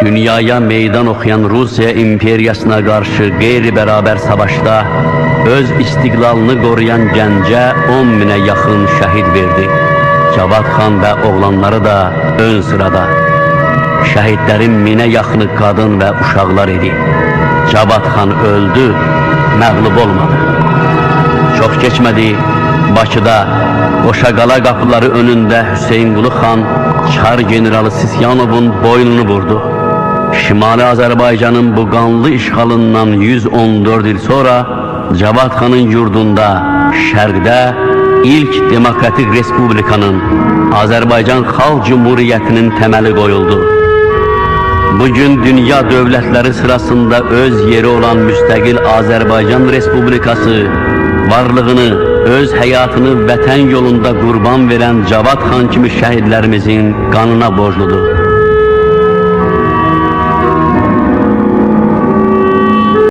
Dünyaya meydan okuyan Rusiya imperiyasına karşı qeyri-bərabər savaşda öz istiqlalını qoruyan gəncə 10 minə yaxın şəhid verdi. Cavad xan və oğlanları da ön sırada. Şəhidlərin minə yaxını qadın və uşaqlar idi. Cavad xan öldü, məğlub olmadı. Çox keçmədi, Bakıda Qoşaqala qapıları önündə Hüseynqulu xan Çar generalı Sisyanovun boynunu vurdu. Şimali Azərbaycanın bu qanlı işğalından 114 il sonra Cavad xanın yurdunda, şərqdə ilk demokratik respublikanın, Azərbaycan Xalq Cumhuriyyətinin təməli qoyuldu. Bugün dünya dövlətləri sırasında öz yeri olan müstəqil Azərbaycan Respublikası varlığını, öz həyatını vətən yolunda qurban verən Cavad xan kimi şəhidlərimizin qanına borcludur.